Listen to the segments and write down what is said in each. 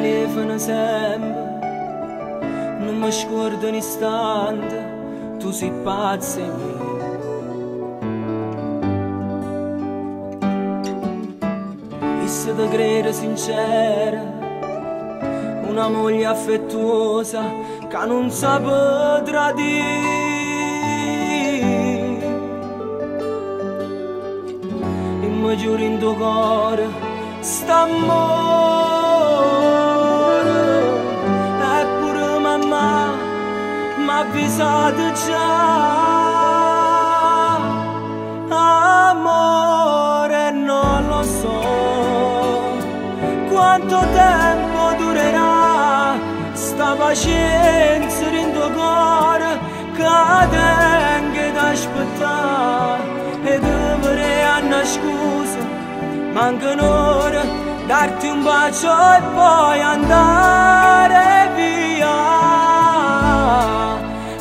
telefono sempre, non mi scordo un istante, tu sei pazza in me. E se te credo sincera, una moglie affettuosa che non sa tradire. E mi giuro in tuo cuore, st'amore. Eppure mamma m'ha avvisato già. Amore, non lo so quanto tempo durerà sta pazienza in tuo cuore che tengo ad aspettare. E dovrei una scusa, manca un'ora, darti un bacio e poi andare via.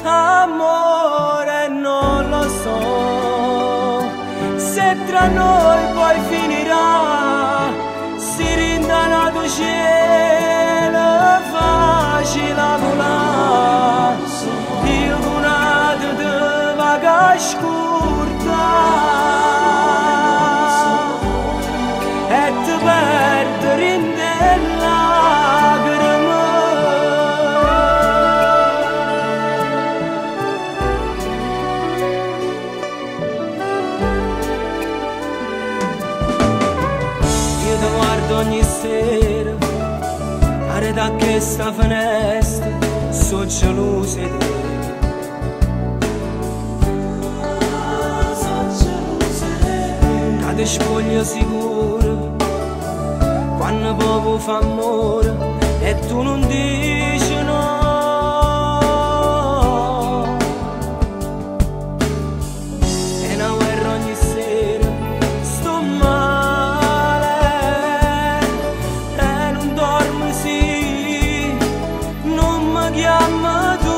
Amore, non lo so se tra noi poi finirà, si rindanato cielo facile a volare. Io conato te vaga scurta e te perdere in delle lacrime. Io ti guardo ogni sera, da questa finestra, so gelosa di te. Che ti spoglio sicuro, quando proprio fa amore, e tu non dici no. E una guerra ogni sera, sto male, e non dormo sì, non mi chiama tu.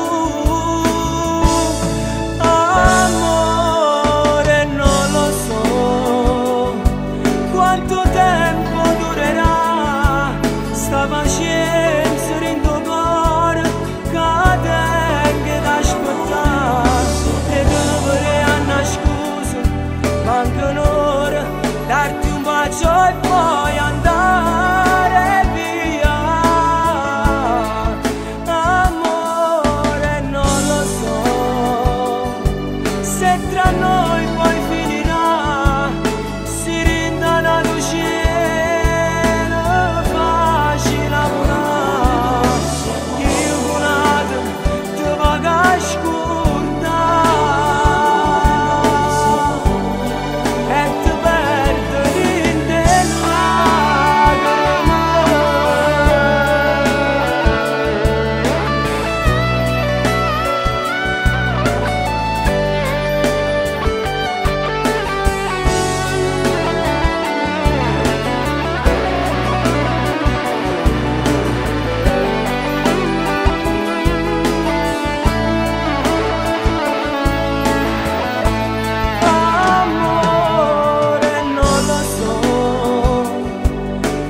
Amore, non lo so quanto tempo durerà sta pazienza in tuo cuore che tengo ad aspettare. E dovrei una scusa, manca un'ora, darti un bacio e poi andare via. Amore, non lo so se tra noi poi finirà, si rindanato cielo facile a volare. Io volato te vaga scurta e te perdo in delle lacrime. Amore, non lo so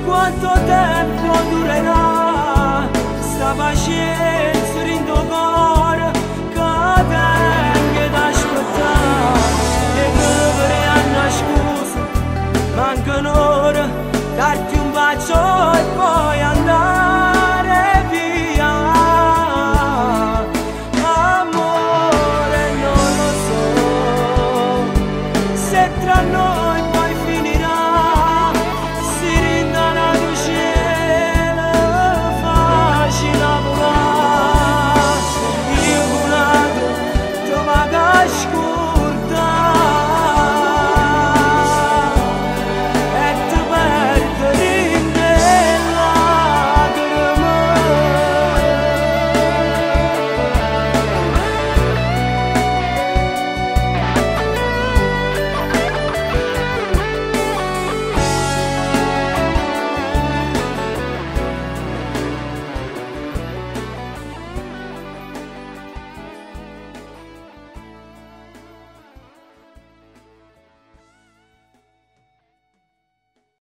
quanto tempo durerà sta pazienza in tuo cuore che tengo ad aspettare. E dovrei una scusa, manca un'ora,